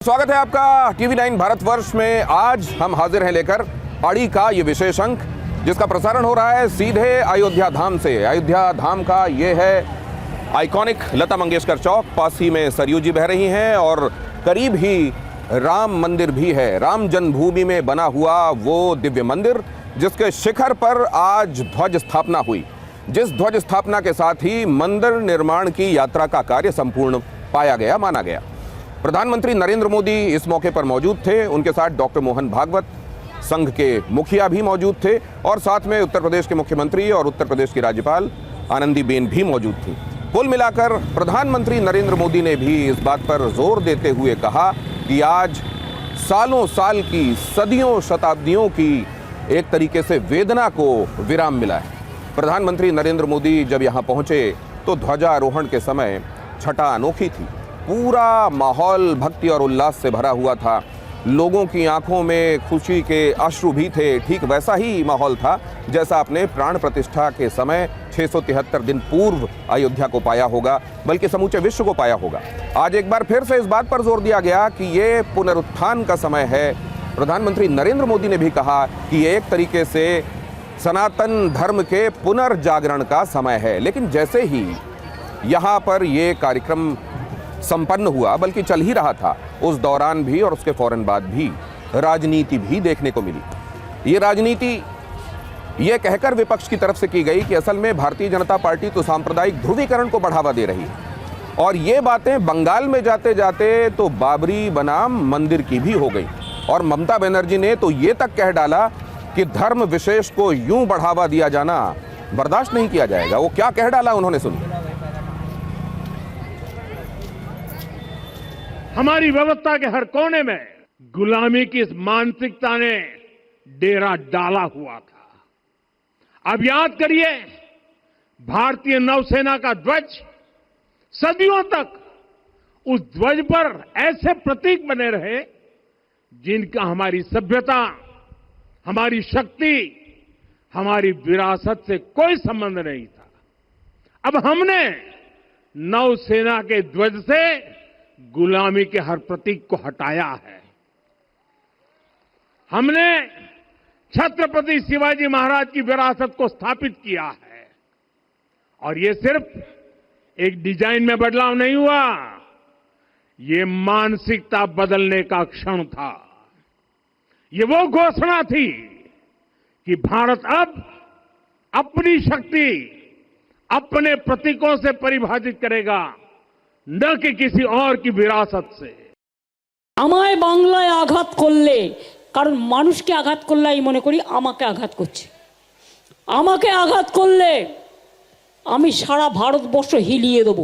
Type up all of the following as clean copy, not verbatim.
स्वागत है आपका टीवी 9 भारतवर्ष में। आज हम हाजिर हैं लेकर आड़ी का ये विशेष अंक, जिसका प्रसारण हो रहा है सीधे अयोध्या धाम से। अयोध्या धाम का ये है आइकॉनिक लता मंगेशकर चौक। पास ही में सरयू जी बह रही हैं और करीब ही राम मंदिर भी है। राम जन्मभूमि में बना हुआ वो दिव्य मंदिर, जिसके शिखर पर आज ध्वज स्थापना हुई। जिस ध्वज स्थापना के साथ ही मंदिर निर्माण की यात्रा का कार्य संपूर्ण पाया गया, माना गया। प्रधानमंत्री नरेंद्र मोदी इस मौके पर मौजूद थे। उनके साथ डॉक्टर मोहन भागवत, संघ के मुखिया भी मौजूद थे और साथ में उत्तर प्रदेश के मुख्यमंत्री और उत्तर प्रदेश की राज्यपाल आनंदीबेन भी मौजूद थी। कुल मिलाकर प्रधानमंत्री नरेंद्र मोदी ने भी इस बात पर जोर देते हुए कहा कि आज सालों साल की, सदियों शताब्दियों की एक तरीके से वेदना को विराम मिला है। प्रधानमंत्री नरेंद्र मोदी जब यहाँ पहुँचे तो ध्वजारोहण के समय छटा अनोखी थी। पूरा माहौल भक्ति और उल्लास से भरा हुआ था। लोगों की आंखों में खुशी के अश्रु भी थे। ठीक वैसा ही माहौल था जैसा आपने प्राण प्रतिष्ठा के समय 673 दिन पूर्व अयोध्या को पाया होगा, बल्कि समूचे विश्व को पाया होगा। आज एक बार फिर से इस बात पर जोर दिया गया कि ये पुनरुत्थान का समय है। प्रधानमंत्री नरेंद्र मोदी ने भी कहा कि एक तरीके से सनातन धर्म के पुनर्जागरण का समय है। लेकिन जैसे ही यहाँ पर ये कार्यक्रम संपन्न हुआ, बल्कि चल ही रहा था, उस दौरान भी और उसके फौरन बाद भी राजनीति भी देखने को मिली। ये राजनीति ये कहकर विपक्ष की तरफ से की गई कि असल में भारतीय जनता पार्टी तो सांप्रदायिक ध्रुवीकरण को बढ़ावा दे रही है। और ये बातें बंगाल में जाते जाते तो बाबरी बनाम मंदिर की भी हो गई। और ममता बनर्जी ने तो ये तक कह डाला कि धर्म विशेष को यूं बढ़ावा दिया जाना बर्दाश्त नहीं किया जाएगा। वो क्या कह डाला उन्होंने, सुनिए। हमारी व्यवस्था के हर कोने में गुलामी की इस मानसिकता ने डेरा डाला हुआ था। अब याद करिए, भारतीय नौसेना का ध्वज सदियों तक उस ध्वज पर ऐसे प्रतीक बने रहे जिनका हमारी सभ्यता, हमारी शक्ति, हमारी विरासत से कोई संबंध नहीं था। अब हमने नौसेना के ध्वज से गुलामी के हर प्रतीक को हटाया है। हमने छत्रपति शिवाजी महाराज की विरासत को स्थापित किया है। और ये सिर्फ एक डिजाइन में बदलाव नहीं हुआ, ये मानसिकता बदलने का क्षण था। ये वो घोषणा थी कि भारत अब अपनी शक्ति अपने प्रतीकों से परिभाषित करेगा, न कि किसी और की विरासत से। আমায় বাংলায় আঘাত করলে, কারণ মানুষকে আঘাত করলে আমি মনে করি আমাকে আঘাত করছে। আমাকে আঘাত করলে আমি সারা ভারতবর্ষ হিলিয়ে দেব।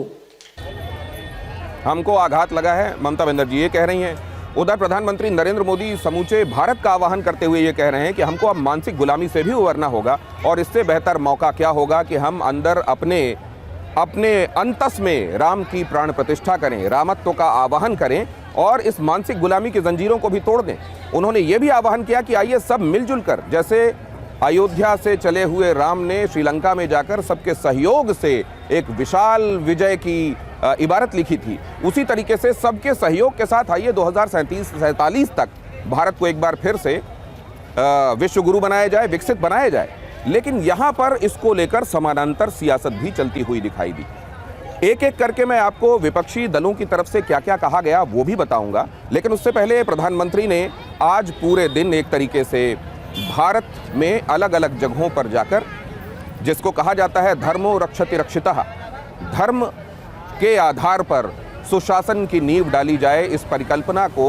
हमको आघात लगा है, ममता बनर्जी ये कह रही हैं। उधर प्रधानमंत्री नरेंद्र मोदी समूचे भारत का आह्वान करते हुए ये कह रहे हैं कि हमको अब मानसिक गुलामी से भी उबरना होगा और इससे बेहतर मौका क्या होगा कि हम अंदर अपने अंतस में राम की प्राण प्रतिष्ठा करें, रामत्व का आवाहन करें और इस मानसिक गुलामी की जंजीरों को भी तोड़ दें। उन्होंने ये भी आवाहन किया कि आइए सब मिलजुल कर, जैसे अयोध्या से चले हुए राम ने श्रीलंका में जाकर सबके सहयोग से एक विशाल विजय की इबारत लिखी थी, उसी तरीके से सबके सहयोग के साथ आइए 2047 तक भारत को एक बार फिर से विश्व गुरु बनाया जाए, विकसित बनाया जाए। लेकिन यहाँ पर इसको लेकर समानांतर सियासत भी चलती हुई दिखाई दी। एक एक करके मैं आपको विपक्षी दलों की तरफ से क्या क्या कहा गया वो भी बताऊंगा। लेकिन उससे पहले प्रधानमंत्री ने आज पूरे दिन एक तरीके से भारत में अलग अलग जगहों पर जाकर, जिसको कहा जाता है धर्मो रक्षति रक्षितः, धर्म के आधार पर सुशासन की नींव डाली जाए, इस परिकल्पना को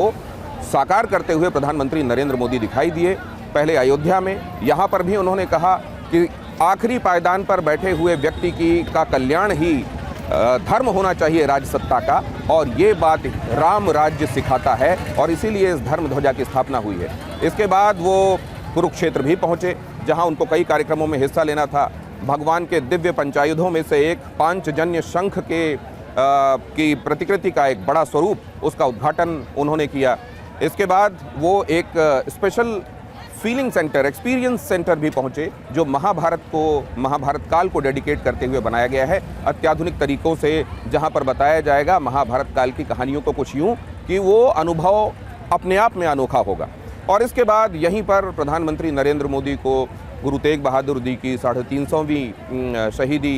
साकार करते हुए प्रधानमंत्री नरेंद्र मोदी दिखाई दिए। पहले अयोध्या में, यहाँ पर भी उन्होंने कहा कि आखिरी पायदान पर बैठे हुए व्यक्ति का कल्याण ही धर्म होना चाहिए राजसत्ता का, और ये बात राम राज्य सिखाता है और इसीलिए इस धर्म ध्वजा की स्थापना हुई है। इसके बाद वो कुरुक्षेत्र भी पहुँचे, जहाँ उनको कई कार्यक्रमों में हिस्सा लेना था। भगवान के दिव्य पंचायुधों में से एक पांचजन्य शंख की प्रतिकृति का एक बड़ा स्वरूप, उसका उद्घाटन उन्होंने किया। इसके बाद वो एक special feeling centre, experience centre भी पहुंचे, जो महाभारत काल को डेडिकेट करते हुए बनाया गया है अत्याधुनिक तरीकों से, जहां पर बताया जाएगा महाभारत काल की कहानियों को कुछ यूं कि वो अनुभव अपने आप में अनोखा होगा। और इसके बाद यहीं पर प्रधानमंत्री नरेंद्र मोदी को गुरु तेग बहादुर जी की 350वीं शहीदी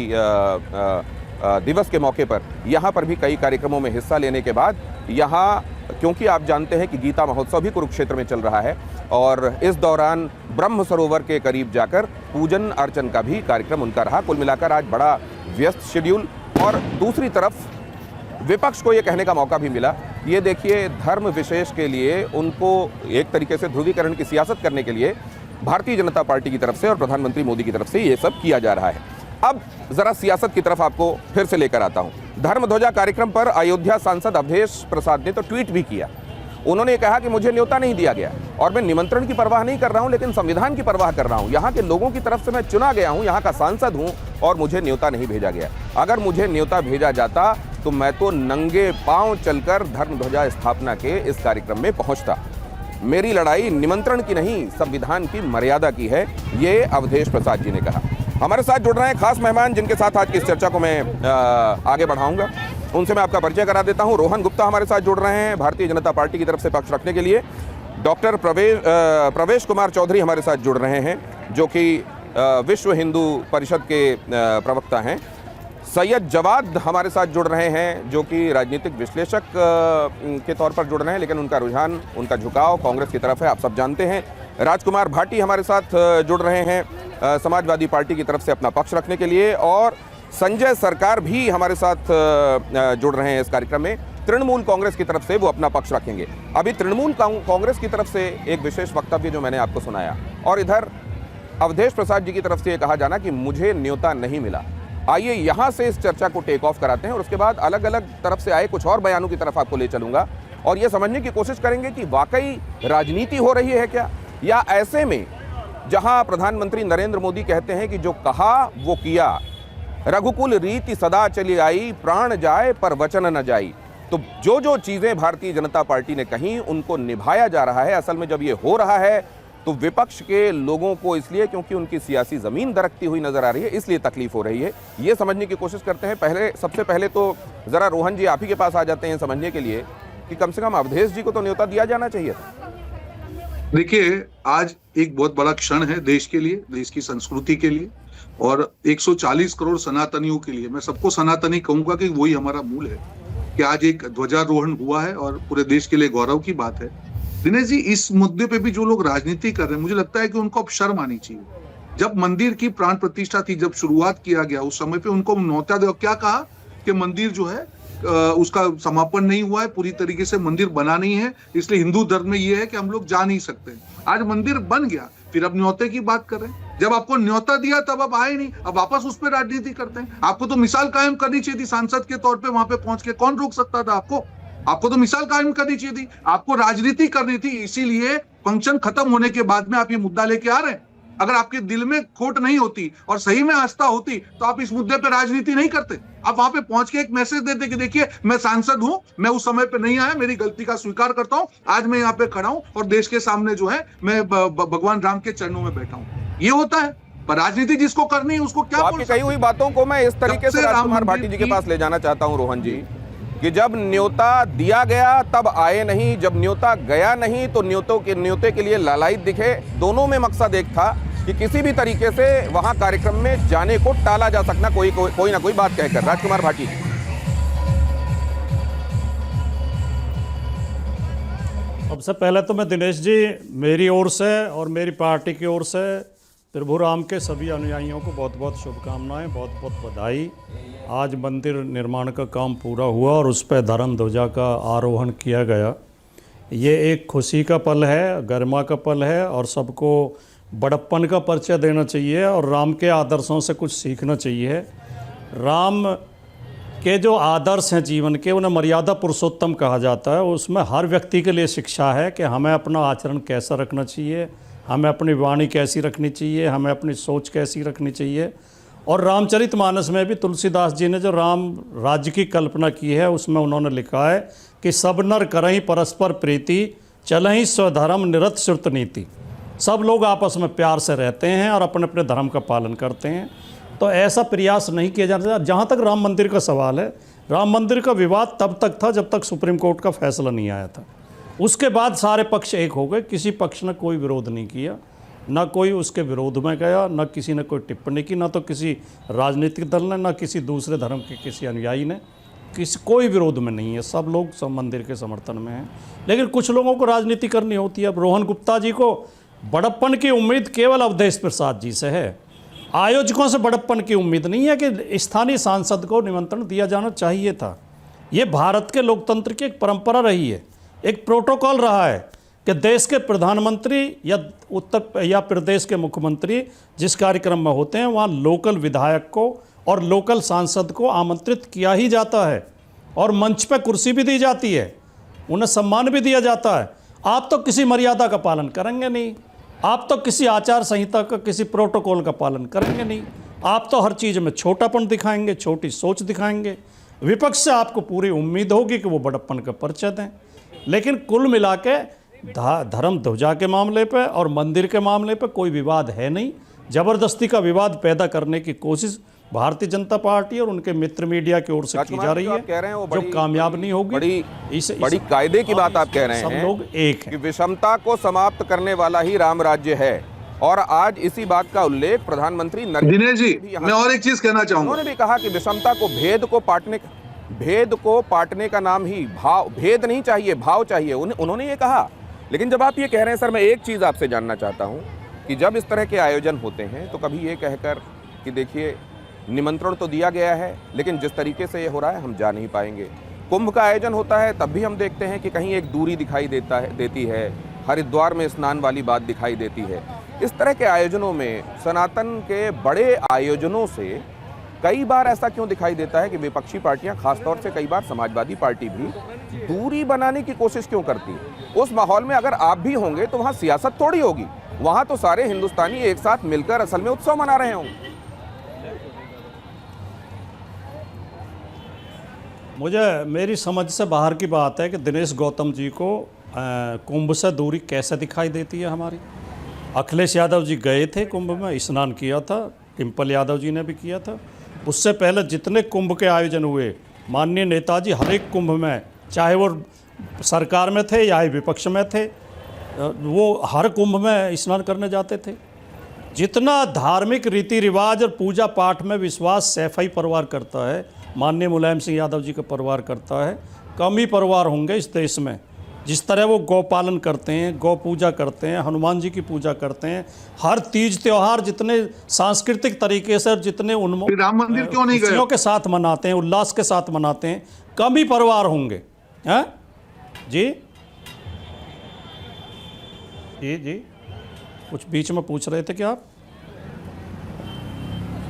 दिवस के मौके पर यहाँ पर भी कई कार्यक्रमों में हिस्सा लेने के बाद यहाँ, क्योंकि आप जानते हैं कि गीता महोत्सव भी कुरुक्षेत्र में चल रहा है और इस दौरान ब्रह्म सरोवर के करीब जाकर पूजन अर्चन का भी कार्यक्रम उनका रहा। कुल मिलाकर आज बड़ा व्यस्त शेड्यूल। और दूसरी तरफ विपक्ष को ये कहने का मौका भी मिला, ये देखिए धर्म विशेष के लिए उनको एक तरीके से ध्रुवीकरण की सियासत करने के लिए भारतीय जनता पार्टी की तरफ से और प्रधानमंत्री मोदी की तरफ से ये सब किया जा रहा है। अब जरा सियासत की तरफ आपको फिर से लेकर आता हूं। धर्म ध्वजा कार्यक्रम पर अयोध्या सांसद अवधेश प्रसाद ने तो ट्वीट भी किया। उन्होंने कहा कि मुझे न्योता नहीं दिया गया और मैं निमंत्रण की परवाह नहीं कर रहा हूं, लेकिन संविधान की परवाह कर रहा हूं। यहाँ के लोगों की तरफ से मैं चुना गया हूं, यहाँ का सांसद हूं और मुझे न्योता नहीं भेजा गया। अगर मुझे न्योता भेजा जाता तो मैं तो नंगे पांव चलकर धर्म ध्वजा स्थापना के इस कार्यक्रम में पहुंचता। मेरी लड़ाई निमंत्रण की नहीं, संविधान की मर्यादा की है, ये अवधेश प्रसाद जी ने कहा। हमारे साथ जुड़ रहे हैं खास मेहमान जिनके साथ आज की इस चर्चा को मैं आगे बढ़ाऊंगा। उनसे मैं आपका परिचय करा देता हूं। रोहन गुप्ता हमारे साथ जुड़ रहे हैं भारतीय जनता पार्टी की तरफ से पक्ष रखने के लिए। डॉक्टर प्रवेश कुमार चौधरी हमारे साथ जुड़ रहे हैं जो कि विश्व हिंदू परिषद के प्रवक्ता हैं। सैयद जवाद हमारे साथ जुड़ रहे हैं जो कि राजनीतिक विश्लेषक के तौर पर जुड़ रहे हैं, लेकिन उनका रुझान, उनका झुकाव कांग्रेस की तरफ है, आप सब जानते हैं। राजकुमार भाटी हमारे साथ जुड़ रहे हैं समाजवादी पार्टी की तरफ से अपना पक्ष रखने के लिए। और संजय सरकार भी हमारे साथ जुड़ रहे हैं इस कार्यक्रम में, तृणमूल कांग्रेस की तरफ से वो अपना पक्ष रखेंगे। अभी तृणमूल कांग्रेस की तरफ से एक विशेष वक्तव्य जो मैंने आपको सुनाया, और इधर अवधेश प्रसाद जी की तरफ से ये कहा जाना कि मुझे न्योता नहीं मिला। आइए यहाँ से इस चर्चा को टेक ऑफ कराते हैं और उसके बाद अलग अलग तरफ से आए कुछ और बयानों की तरफ आपको ले चलूंगा और ये समझने की कोशिश करेंगे कि वाकई राजनीति हो रही है क्या, या ऐसे में जहां प्रधानमंत्री नरेंद्र मोदी कहते हैं कि जो कहा वो किया, रघुकुल रीति सदा चली आई, प्राण जाए पर वचन न जाई। तो जो जो चीजें भारतीय जनता पार्टी ने कही उनको निभाया जा रहा है। असल में जब ये हो रहा है तो विपक्ष के लोगों को इसलिए क्योंकि उनकी सियासी जमीन दरकती हुई नजर आ रही है, इसलिए तकलीफ हो रही है। ये समझने की कोशिश करते हैं। सबसे पहले तो जरा रोहन जी आप ही के पास आ जाते हैं समझने के लिए कि कम से कम अवधेश जी को तो न्योता दिया जाना चाहिए था। देखिए, आज एक बहुत बड़ा क्षण है देश के लिए, देश की संस्कृति के लिए और 140 करोड़ सनातनियों के लिए। मैं सबको सनातनी कहूंगा कि वही हमारा मूल है कि आज एक ध्वजारोहण हुआ है और पूरे देश के लिए गौरव की बात है। दिनेश जी, इस मुद्दे पे भी जो लोग राजनीति कर रहे हैं, मुझे लगता है कि उनको अब शर्म आनी चाहिए। जब मंदिर की प्राण प्रतिष्ठा थी, जब शुरुआत किया गया, उस समय पे उनको न्योता दे, क्या कहा कि मंदिर जो है उसका समापन नहीं हुआ है, पूरी तरीके से मंदिर बना नहीं है, इसलिए हिंदू धर्म में ये है कि हम लोग जा नहीं सकते। आज मंदिर बन गया, फिर अब न्योते की बात कर रहे हैं। जब आपको न्योता दिया तब आप आए नहीं, अब वापस उस पर राजनीति करते हैं। आपको तो मिसाल कायम करनी चाहिए थी सांसद के तौर पे, वहां पे पहुंच के कौन रोक सकता था आपको तो मिसाल कायम करनी चाहिए थी, आपको राजनीति करनी थी। इसीलिए फंक्शन खत्म होने के बाद में आप ये मुद्दा लेके आ रहे हैं। अगर आपके दिल में खोट नहीं होती और सही में आस्था होती तो आप इस मुद्दे पे राजनीति नहीं करते। आप वहां पे पहुंच के एक मैसेज देते कि देखिए मैं सांसद हूं, मैं उस समय पे नहीं आया, मेरी गलती का स्वीकार करता हूं, आज मैं यहाँ पे खड़ा हूं और देश के सामने जो है मैं भगवान राम के चरणों में बैठा हूं। ये होता है, पर राजनीति जिसको करनी है उसको क्या। आपकी कही हुई बातों को मैं इस तरीके से राजकुमार भाटी जी के पास ले जाना चाहता हूं रोहन जी, कि जब न्योता दिया गया तब आए नहीं, जब न्योता गया नहीं तो न्योते के लिए लालायित दिखे। दोनों में मकसद एक था कि किसी भी तरीके से वहां कार्यक्रम में जाने को टाला जा सकना, कोई ना कोई बात कहकर। राजकुमार भाटी, सबसे पहले तो मैं दिनेश जी, मेरी ओर से और मेरी पार्टी की ओर से प्रभु राम के सभी अनुयायियों को बहुत बहुत शुभकामनाएं, बहुत बहुत बधाई। आज मंदिर निर्माण का काम पूरा हुआ और उस पर धर्म ध्वजा का आरोहण किया गया। ये एक खुशी का पल है, गरिमा का पल है और सबको बड़प्पन का परिचय देना चाहिए और राम के आदर्शों से कुछ सीखना चाहिए। राम के जो आदर्श हैं जीवन के, उन्हें मर्यादा पुरुषोत्तम कहा जाता है। उसमें हर व्यक्ति के लिए शिक्षा है कि हमें अपना आचरण कैसा रखना चाहिए, हमें अपनी वाणी कैसी रखनी चाहिए, हमें अपनी सोच कैसी रखनी चाहिए। और रामचरितमानस में भी तुलसीदास जी ने जो राम राज्य की कल्पना की है, उसमें उन्होंने लिखा है कि सब नर करहीं परस्पर प्रीति, चलहीं स्वधर्म निरत श्रुत नीति। सब लोग आपस में प्यार से रहते हैं और अपने अपने धर्म का पालन करते हैं। तो ऐसा प्रयास नहीं किया जाना चाहिए। जहाँ तक राम मंदिर का सवाल है, राम मंदिर का विवाद तब तक था जब तक सुप्रीम कोर्ट का फैसला नहीं आया था। उसके बाद सारे पक्ष एक हो गए, किसी पक्ष ने कोई विरोध नहीं किया, ना कोई उसके विरोध में गया, ना किसी ने कोई टिप्पणी की, ना तो किसी राजनीतिक दल ने, ना किसी दूसरे धर्म के किसी अनुयायी ने, कोई विरोध में नहीं है। सब लोग सब मंदिर के समर्थन में हैं। लेकिन कुछ लोगों को राजनीति करनी होती है। अब रोहन गुप्ता जी को बड़प्पन की उम्मीद केवल अवधेश प्रसाद जी से है, आयोजकों से बड़प्पन की उम्मीद नहीं है कि स्थानीय सांसद को निमंत्रण दिया जाना चाहिए था। ये भारत के लोकतंत्र की एक परंपरा रही है, एक प्रोटोकॉल रहा है कि देश के प्रधानमंत्री या प्रदेश के मुख्यमंत्री जिस कार्यक्रम में होते हैं वहाँ लोकल विधायक को और लोकल सांसद को आमंत्रित किया ही जाता है और मंच पे कुर्सी भी दी जाती है, उन्हें सम्मान भी दिया जाता है। आप तो किसी मर्यादा का पालन करेंगे नहीं, आप तो किसी आचार संहिता का, किसी प्रोटोकॉल का पालन करेंगे नहीं, आप तो हर चीज़ में छोटापन दिखाएंगे, छोटी सोच दिखाएंगे। विपक्ष से आपको पूरी उम्मीद होगी कि वो बड़प्पन का परिचय दें। लेकिन कुल मिला के धर्म ध्वजा के मामले पे और मंदिर के मामले पे कोई विवाद है नहीं। ज़बरदस्ती का विवाद पैदा करने की कोशिश भारतीय जनता पार्टी और उनके मित्र मीडिया की ओर से की जा रही है, जो कामयाब नहीं होगी। बड़ी कायदे की बात आप कह रहे हैं, सब लोग एक हैं। कि विषमता को समाप्त करने वाला ही राम राज्य है। और आज इसी बात का उल्लेख प्रधानमंत्री दिनेश जी, मैं और एक चीज कहना चाहूंगा। उन्होंने भी कहा कि विषमता को, भेद को पाटने का नाम ही भाव, भेद नहीं चाहिए, भाव चाहिए, उन्होंने ये कहा। लेकिन जब आप ये कह रहे हैं सर, मैं एक चीज आपसे जानना चाहता हूं कि जब इस तरह के आयोजन होते हैं तो कभी ये कहकर कि देखिए निमंत्रण तो दिया गया है लेकिन जिस तरीके से ये हो रहा है हम जा नहीं पाएंगे। कुंभ का आयोजन होता है तब भी हम देखते हैं कि कहीं एक दूरी दिखाई देती है, हरिद्वार में स्नान वाली बात दिखाई देती है। इस तरह के आयोजनों में, सनातन के बड़े आयोजनों से कई बार ऐसा क्यों दिखाई देता है कि विपक्षी पार्टियां, खासतौर से कई बार समाजवादी पार्टी भी दूरी बनाने की कोशिश क्यों करती है? उस माहौल में अगर आप भी होंगे तो वहाँ सियासत थोड़ी होगी, वहाँ तो सारे हिंदुस्तानी एक साथ मिलकर असल में उत्सव मना रहे होंगे। मुझे मेरी समझ से बाहर की बात है कि दिनेश गौतम जी को कुंभ से दूरी कैसे दिखाई देती है हमारी। अखिलेश यादव जी गए थे कुंभ में, स्नान किया था, डिम्पल यादव जी ने भी किया था। उससे पहले जितने कुंभ के आयोजन हुए, माननीय नेताजी हर एक कुंभ में, चाहे वो सरकार में थे या विपक्ष में थे, वो हर कुंभ में स्नान करने जाते थे। जितना धार्मिक रीति रिवाज और पूजा पाठ में विश्वास सैफई परिवार करता है, माननीय मुलायम सिंह यादव जी का परिवार करता है, कम ही परिवार होंगे इस देश में जिस तरह वो गौ पालन करते हैं, गौ पूजा करते हैं, हनुमान जी की पूजा करते हैं। हर तीज त्योहार जितने सांस्कृतिक तरीके से और जितने राम मंदिर क्यों नहीं गए, खुशियों के साथ मनाते हैं, उल्लास के साथ मनाते हैं, कम ही परिवार होंगे। हैं जी जी जी कुछ बीच में पूछ रहे थे क्या आप?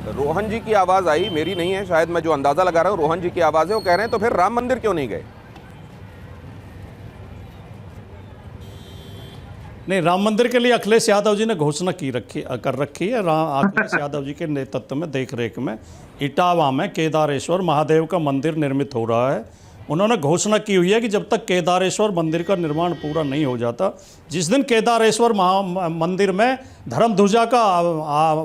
रोहन जी की आवाज आई, मेरी नहीं है, शायद मैं जो अंदाजा लगा रहा हूं रोहन जी की आवाज है। वो कह रहे हैं तो फिर राम मंदिर क्यों नहीं गए? नहीं, राम मंदिर के लिए अखिलेश यादव जी ने घोषणा कर रखी है। अखिलेश यादव जी के नेतृत्व में, देखरेख में इटावा में केदारेश्वर महादेव का मंदिर निर्मित हो रहा है। उन्होंने घोषणा की हुई है कि जब तक केदारेश्वर मंदिर का निर्माण पूरा नहीं हो जाता, जिस दिन केदारेश्वर मंदिर में धर्म ध्वजा का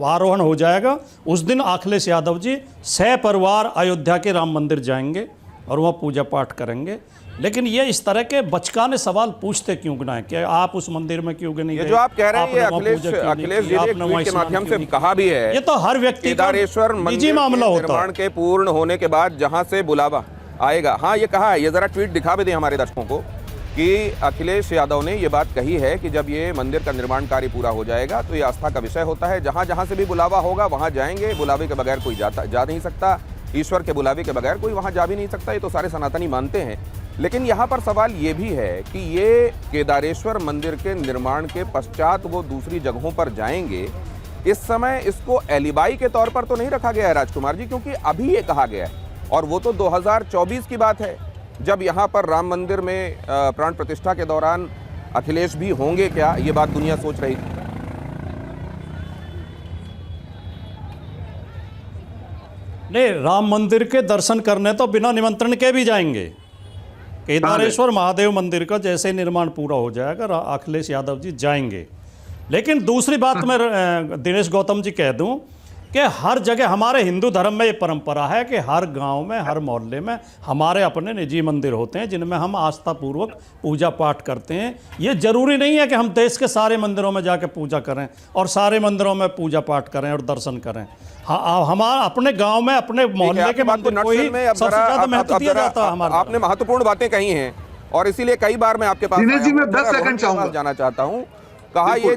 आरोहण हो जाएगा, उस दिन अखिलेश यादव जी सपरिवार अयोध्या के राम मंदिर जाएंगे और वहाँ पूजा पाठ करेंगे। लेकिन ये इस तरह के बचकाने सवाल पूछते क्यों ना है कि आप उस मंदिर में क्यों नहीं गए? जो आप कह रहे हैं ये अखिलेश जी ने एक ट्वीट के माध्यम से कहा भी है, ये तो हर व्यक्ति केदारेश्वर मंदिर मामला होता है। निर्माण के पूर्ण होने के बाद जहां से बुलावा आएगा, हाँ ये कहा है, ये जरा ट्वीट दिखा भी दें हमारे दर्शकों को कि अखिलेश यादव ने ये बात कही है कि जब ये मंदिर का निर्माण कार्य पूरा हो जाएगा तो ये आस्था का विषय होता है, जहां जहां से भी बुलावा होगा वहां जाएंगे, बुलावे के बगैर कोई जा नहीं सकता, ईश्वर के बुलावे के बगैर कोई वहां जा भी नहीं सकता। ये तो सारे सनातनी मानते हैं। लेकिन यहाँ पर सवाल ये भी है कि ये केदारेश्वर मंदिर के निर्माण के पश्चात वो दूसरी जगहों पर जाएंगे, इस समय इसको एलिबाई के तौर पर तो नहीं रखा गया है राजकुमार जी, क्योंकि अभी ये कहा गया है और वो तो 2024 की बात है जब यहाँ पर राम मंदिर में प्राण प्रतिष्ठा के दौरान अखिलेश भी होंगे क्या, ये बात दुनिया सोच रही थी। नहीं, राम मंदिर के दर्शन करने तो बिना निमंत्रण के भी जाएंगे। केदारेश्वर महादेव मंदिर का जैसे निर्माण पूरा हो जाएगा अखिलेश यादव जी जाएंगे। लेकिन दूसरी बात मैं दिनेश गौतम जी कह दूं कि हर जगह हमारे हिंदू धर्म में ये परंपरा है कि हर गांव में, हर मोहल्ले में हमारे अपने निजी मंदिर होते हैं जिनमें हम आस्थापूर्वक पूजा पाठ करते हैं। ये जरूरी नहीं है कि हम देश के सारे मंदिरों में जाके पूजा करें और सारे मंदिरों में पूजा पाठ करें और दर्शन करें। हाँ, हमारा अपने गांव में, अपने मोहल्ले के मंदिर को ही सबसे ज्यादा महत्व दिया जाता है हमारे। आपने महत्वपूर्ण बातें कही हैं और इसीलिए कई बार मैं आपके पास दिनेश जी, मैं 10 रोहन सेकंड जी के पास चाहूंगा। जाना चाहता हूं। कहा यह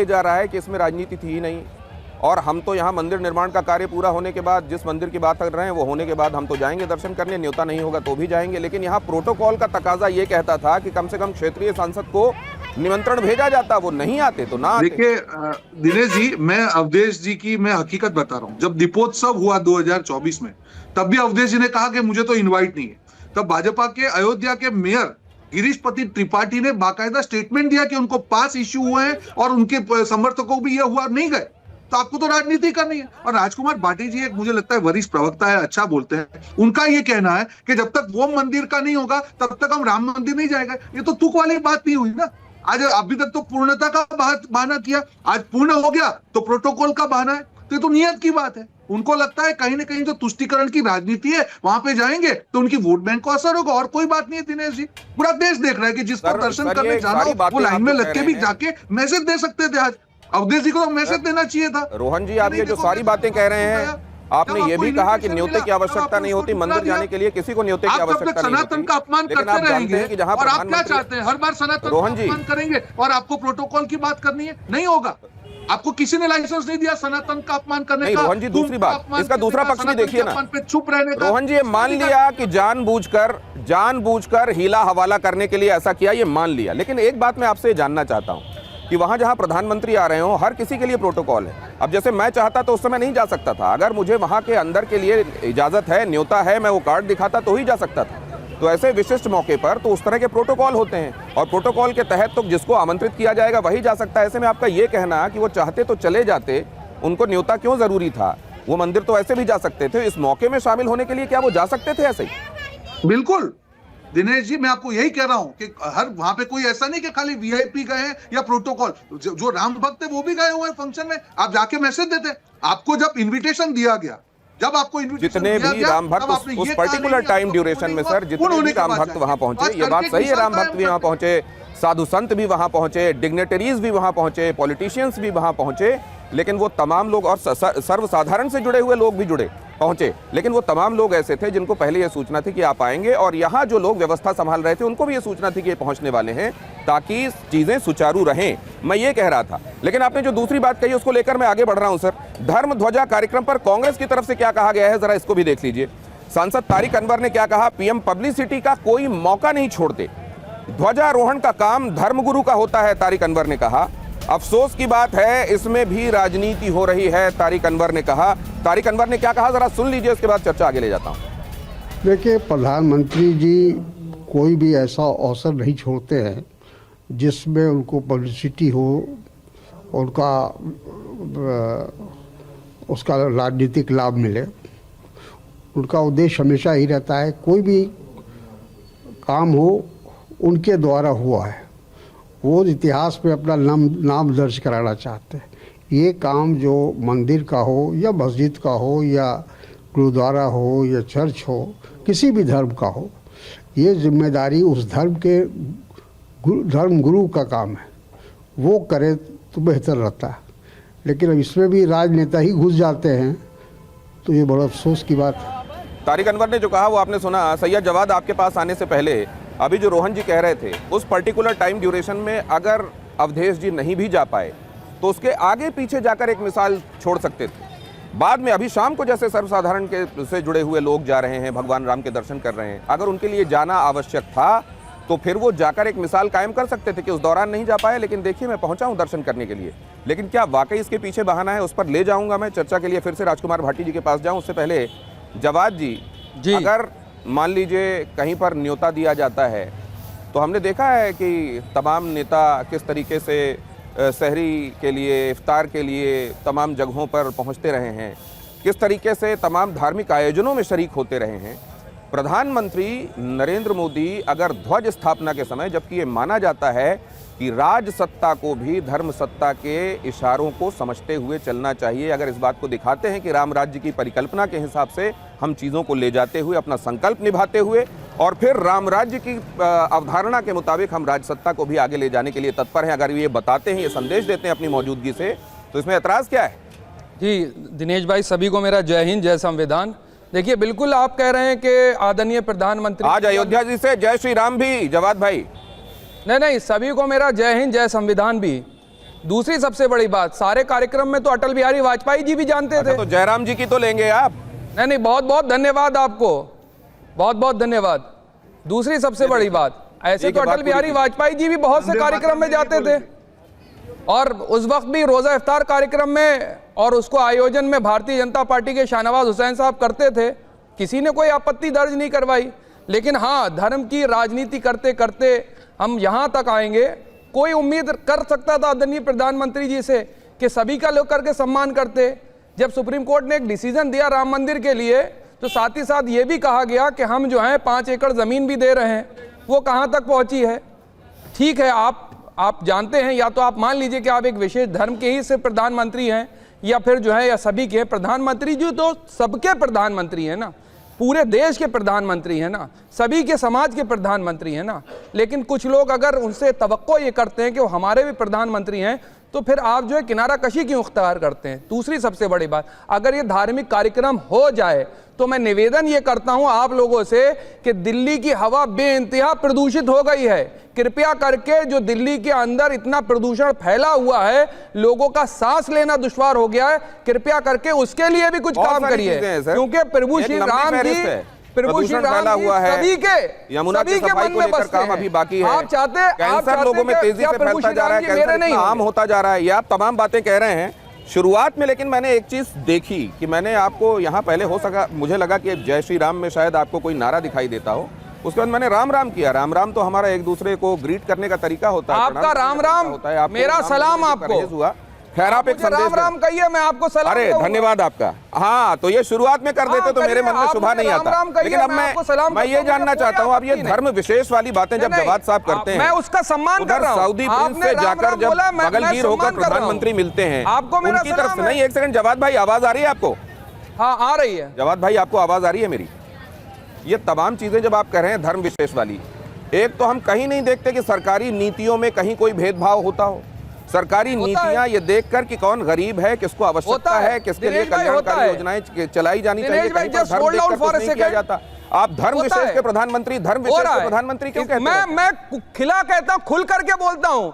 जा रहा है कि इसमें राजनीति थी ही नहीं, और हम तो यहाँ मंदिर निर्माण का कार्य पूरा होने के बाद, जिस मंदिर की बात कर रहे हैं वो होने के बाद हम तो जाएंगे दर्शन करने, न्योता नहीं होगा तो भी जाएंगे। लेकिन यहाँ प्रोटोकॉल का तकाजा ये कहता था कि कम से कम क्षेत्रीय सांसद को निमंत्रण भेजा जाता, वो नहीं आते तो ना आते। देखिए दिनेश जी, मैं अवधेश जी की मैं हकीकत बता रहा हूं। जब दीपोत्सव हुआ 2024 में, तब भी अवधेश जी ने कहा कि मुझे तो इनवाइट नहीं है। तब भाजपा के अयोध्या के मेयर गिरीशपति त्रिपाठी ने बाकायदा स्टेटमेंट दिया कि उनको पास इश्यू हुए हैं और उनके समर्थकों को भी यह हुआ, नहीं गए। तो आपको तो राजनीति करनी है। और राजकुमार भाटी जी एक मुझे लगता है वरिष्ठ प्रवक्ता है, अच्छा बोलते हैं। उनका ये कहना है कि जब तक वो मंदिर का नहीं होगा तब तक हम राम मंदिर नहीं जाएगा। ये तो तुक वाली बात नहीं हुई ना। आज अभी तक तो पूर्णता का बहाना किया, आज पूर्ण हो गया तो प्रोटोकॉल का बहाना है। तो ये तो नियत की बात है। उनको लगता है कहीं ना कहीं जो तुष्टीकरण की राजनीति है वहां पे जाएंगे तो उनकी वोट बैंक को असर होगा, और कोई बात नहीं है। दिनेश जी, पूरा देश देख रहा है कि जिसको दर्शन करने जाना हो वो लाइन में लग के भी जाके मैसेज दे सकते थे। आज अवधेश जी को तो मैसेज देना चाहिए था। रोहन जी, आप ये जो सारी बातें कह रहे हैं, आपने ये भी कहा कि न्योते की आवश्यकता नहीं होती, मंदिर जाने के लिए किसी को न्योते की आवश्यकता नहीं होती। सनातन का अपमान करते रहेंगे कि जहां और आप क्या चाहते हैं, हर बार सनातन का अपमान करेंगे और आपको प्रोटोकॉल की बात करनी है, नहीं होगा। आपको किसी ने लाइसेंस नहीं दिया सनातन का अपमान करने का। रोहन जी, दूसरी बात, इसका दूसरा पक्ष भी देखिए ना। पे चुप रहने का। रोहन जी, ये मान लिया कि जानबूझकर हीला हवाला करने के लिए ऐसा किया, ये मान लिया। लेकिन एक बात मैं आपसे जानना चाहता हूं कि वहां जहां प्रधानमंत्री आ रहे हो, हर किसी के लिए प्रोटोकॉल है। अब जैसे मैं चाहता तो उस समय नहीं जा सकता था, अगर मुझे वहां के अंदर के लिए इजाजत है, न्योता है, मैं वो कार्ड दिखाता तो ही जा सकता था। तो ऐसे विशिष्ट मौके पर तो उस तरह के प्रोटोकॉल होते हैं, और प्रोटोकॉल के तहत तो जिसको आमंत्रित किया जाएगा वही जा सकता है। ऐसे में आपका ये कहना कि वो चाहते तो चले जाते, उनको न्योता क्यों जरूरी था? वो मंदिर तो ऐसे भी जा सकते थे। इस मौके में शामिल होने के लिए क्या वो जा सकते थे ऐसे ही? बिल्कुल दिनेश जी, मैं आपको यही कह रहा हूं कि हर वहां पे कोई ऐसा नहीं कि खाली वीआईपी गए हैं या प्रोटोकॉल। जो राम भक्त है वो भी गए हुए हैं फंक्शन में, आप जाके मैसेज देते। आपको जब इन्विटेशन दिया गया, जब आपको जितने भी राम भक्त उस पर्टिकुलर टाइम ड्यूरेशन में, सर, जितने भी राम भक्त वहां पहुंचे, ये बात सही है, राम भक्त भी वहां पहुंचे, साधु संत भी वहां पहुंचे, डिग्नेटरीज भी वहां पहुंचे, पॉलिटिशियंस भी वहां पहुंचे, लेकिन वो तमाम लोग, और सर्वसाधारण से जुड़े हुए लोग भी पहुंचे, लेकिन वो तमाम लोग ऐसे थे जिनको पहले ये सूचना थी कि आप आएंगे, और यहाँ जो लोग व्यवस्था संभाल रहे थे उनको भी ये सूचना थी कि ये पहुंचने वाले हैं, ताकि चीजें सुचारू रहें। मैं ये कह रहा था। लेकिन आपने जो दूसरी बात कही उसको लेकर मैं आगे बढ़ रहा हूं। सर, धर्म ध्वजा कार्यक्रम पर कांग्रेस की तरफ से क्या कहा गया है, जरा इसको भी देख लीजिए। सांसद तारिक अनवर ने क्या कहा, पीएम पब्लिसिटी का कोई मौका नहीं छोड़ते, ध्वजारोहण का काम धर्मगुरु का होता है, तारिक अनवर ने कहा। अफसोस की बात है इसमें भी राजनीति हो रही है, तारिक अनवर ने कहा। तारिक अनवर ने क्या कहा, जरा सुन लीजिए, उसके बाद चर्चा आगे ले जाता हूं। देखिए, प्रधानमंत्री जी कोई भी ऐसा अवसर नहीं छोड़ते हैं जिसमें उनको पब्लिसिटी हो, उनका उसका राजनीतिक लाभ मिले। उनका उद्देश्य हमेशा ही रहता है कोई भी काम हो उनके द्वारा हुआ है, वो इतिहास में अपना नाम दर्ज कराना चाहते हैं। ये काम जो मंदिर का हो या मस्जिद का हो या गुरुद्वारा हो या चर्च हो, किसी भी धर्म का हो, ये जिम्मेदारी उस धर्म के धर्म गुरु का काम है, वो करे तो बेहतर रहता है। लेकिन अब इसमें भी राजनेता ही घुस जाते हैं, तो ये बड़ा अफसोस की बात है। तारिक अनवर ने जो कहा वो आपने सुना। सैयद जवाद, आपके पास आने से पहले अभी जो रोहन जी कह रहे थे, उस पर्टिकुलर टाइम ड्यूरेशन में अगर अवधेश जी नहीं भी जा पाए तो उसके आगे पीछे जाकर एक मिसाल छोड़ सकते थे। बाद में अभी शाम को जैसे सर्वसाधारण के से जुड़े हुए लोग जा रहे हैं, भगवान राम के दर्शन कर रहे हैं, अगर उनके लिए जाना आवश्यक था तो फिर वो जाकर एक मिसाल कायम कर सकते थे कि उस दौरान नहीं जा पाए, लेकिन देखिए मैं पहुंचा हूं दर्शन करने के लिए। लेकिन क्या वाकई इसके पीछे बहाना है, उस पर ले जाऊंगा मैं चर्चा के लिए। फिर से राजकुमार भाटी जी के पास जाऊं, उससे पहले जवाद जी, अगर मान लीजिए कहीं पर न्योता दिया जाता है तो हमने देखा है कि तमाम नेता किस तरीके से सहरी के लिए, इफ्तार के लिए तमाम जगहों पर पहुंचते रहे हैं, किस तरीके से तमाम धार्मिक आयोजनों में शरीक होते रहे हैं। प्रधानमंत्री नरेंद्र मोदी अगर ध्वज स्थापना के समय, जबकि ये माना जाता है कि राज सत्ता को भी धर्म सत्ता के इशारों को समझते हुए चलना चाहिए, अगर इस बात को दिखाते हैं कि राम राज्य की परिकल्पना के हिसाब से हम चीज़ों को ले जाते हुए, अपना संकल्प निभाते हुए और फिर राम राज्य की अवधारणा के मुताबिक हम राज सत्ता को भी आगे ले जाने के लिए तत्पर हैं, अगर ये बताते हैं, ये संदेश देते हैं अपनी मौजूदगी से, तो इसमें एतराज़ क्या है? जी दिनेश भाई, सभी को मेरा जय हिंद, जय संविधान। देखिए, बिल्कुल आप कह रहे हैं कि आदरणीय प्रधानमंत्री, आज अयोध्या जी से जय श्री राम भी, जवाद भाई। नहीं, सभी को मेरा जय हिंद, जय संविधान भी। दूसरी सबसे बड़ी बात, सारे कार्यक्रम में तो अटल बिहारी वाजपेयी जी भी जानते थे। तो जयराम जी की तो लेंगे आप? नहीं, बहुत बहुत धन्यवाद आपको, बहुत बहुत धन्यवाद। दूसरी सबसे बड़ी बात, ऐसे तो अटल बिहारी वाजपेयी जी भी बहुत से कार्यक्रम में जाते थे और उस वक्त भी रोजा इफ्तार कार्यक्रम में और उसको आयोजन में भारतीय जनता पार्टी के शाहनवाज हुसैन साहब करते थे, किसी ने कोई आपत्ति दर्ज नहीं करवाई। लेकिन हाँ, धर्म की राजनीति करते करते हम यहाँ तक आएंगे। कोई उम्मीद कर सकता था आदरणीय प्रधानमंत्री जी से कि सभी का लोग करके सम्मान करते। जब सुप्रीम कोर्ट ने एक डिसीजन दिया राम मंदिर के लिए, तो साथ ही साथ ये भी कहा गया कि हम जो है 5 एकड़ जमीन भी दे रहे हैं। वो कहाँ तक पहुँची है? ठीक है, आप जानते हैं, या तो आप मान लीजिए कि आप एक विशेष धर्म के ही सिर्फ प्रधानमंत्री हैं, या फिर जो है या सभी के प्रधानमंत्री जी तो सबके प्रधानमंत्री हैं ना, पूरे देश के प्रधानमंत्री हैं ना, सभी के समाज के प्रधानमंत्री हैं ना। लेकिन कुछ लोग अगर उनसे तवक्को ये करते हैं कि वो हमारे भी प्रधानमंत्री हैं, तो फिर आप जो है किनारा कशी क्यों इख्तियार करते हैं? दूसरी सबसे बड़ी बात, अगर ये धार्मिक कार्यक्रम हो जाए तो मैं निवेदन ये करता हूं आप लोगों से कि दिल्ली की हवा बेइंतहा प्रदूषित हो गई है। कृपया करके, जो दिल्ली के अंदर इतना प्रदूषण फैला हुआ है, लोगों का सांस लेना दुश्वार हो गया है, कृपया करके उसके लिए भी कुछ काम करिए, क्योंकि प्रभु श्री राम जी सभी के यमुना की सफाई को लेकर काम अभी बाकी है। आप चाहते कैंसर लोगों में तेजी से फैलता जा रहा है, कैंसर इतना आम होता जा रहा है, ये आप तमाम बातें कह रहे हैं शुरुआत में। लेकिन मैंने एक चीज देखी कि मैंने आपको यहाँ पहले हो सका, मुझे लगा कि जय श्री राम में शायद आपको कोई नारा दिखाई देता हो, उसके बाद मैंने राम राम किया। राम राम तो हमारा एक दूसरे को ग्रीट करने का तरीका होता है। आपका राम राम होता है, मेरा सलाम आपको हुआ। खैर, आप एक राम राम कहिए, मैं आपको सलाम। अरे धन्यवाद आपका। हाँ, तो ये शुरुआत में कर देते तो मेरे मन में शुभा नहीं आता। लेकिन अब मैं ये जानना चाहता हूँ, आप ये धर्म विशेष वाली बातें जब जवाद साहब करते हैं, मैं उसका सम्मान कर रहा हूं। सऊदी प्रिंस से जाकर जब बगलगीर होकर प्रधानमंत्री मिलते हैं उनकी तरफ से, नहीं एक सेकंड, जवाद भाई आवाज आ रही है आपको? हाँ, आ रही है। जवाद भाई, आपको आवाज आ रही है मेरी? ये तमाम चीजें जब आप कह रहे हैं धर्म विशेष वाली, एक तो हम कहीं नहीं देखते कि सरकारी नीतियों में कहीं कोई भेदभाव होता हो। सरकारी नीतियां ये देखकर कि कौन गरीब है, किसको आवश्यकता है, किसके लिए कल्याणकारी योजनाएं चलाई जानी चाहिए, कहीं पर धर्म देखकर कुछ नहीं किया जाता। आप धर्म विशेष के प्रधानमंत्री, धर्म विशेष के प्रधानमंत्री क्यों कहते हैं? मैं खिला कहता हूं, खुल करके बोलता हूं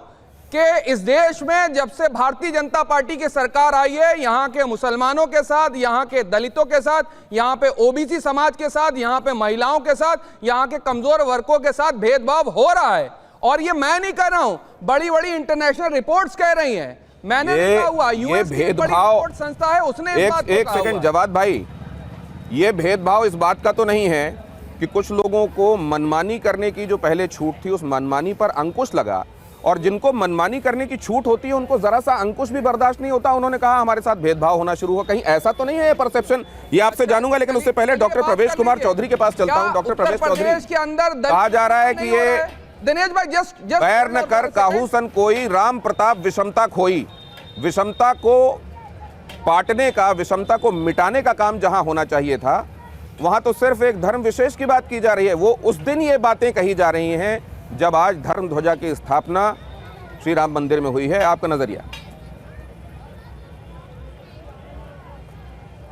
कि इस देश में जब से भारतीय जनता पार्टी की सरकार आई है, यहाँ के मुसलमानों के साथ, यहाँ के दलितों के साथ, यहाँ पे ओबीसी समाज के साथ, यहाँ पे महिलाओं के साथ, यहाँ के कमजोर वर्गों के साथ भेदभाव हो रहा है। और ये मैं नहीं कह रहा हूं, बड़ी बड़ी इंटरनेशनल रिपोर्ट्स कह रही हैं, मैंने लिखा हुआ, यूएस की बड़ी रिपोर्ट संस्था है, उसने इस बात को एक सेकंड जवाद भाई, ये भेदभाव इस बात का तो नहीं है कि कुछ लोगों को मनमानी करने की जो पहले छूट थी, उस मनमानी पर अंकुश लगा, और जिनको मनमानी करने की छूट होती है उनको जरा सा अंकुश भी बर्दाश्त नहीं होता, उन्होंने कहा हमारे साथ भेदभाव होना शुरू हुआ। कहीं ऐसा तो नहीं है ये परसेप्शन? ये आपसे जानूंगा, लेकिन उससे पहले डॉक्टर प्रवेश कुमार चौधरी के पास चलता हूं। डॉक्टर प्रवेश चौधरी, के अंदर कहा जा रहा है कि ये दिनेश भाई जस्ट पैर न कर काहू सन कोई, राम प्रताप विषमता खोई। विषमता को पाटने का, विषमता को मिटाने का काम जहां होना चाहिए था, वहां तो सिर्फ एक धर्म विशेष की बात की जा रही है। वो उस दिन ये बातें कही जा रही हैं जब आज धर्म ध्वजा की स्थापना श्री राम मंदिर में हुई है। आपका नजरिया?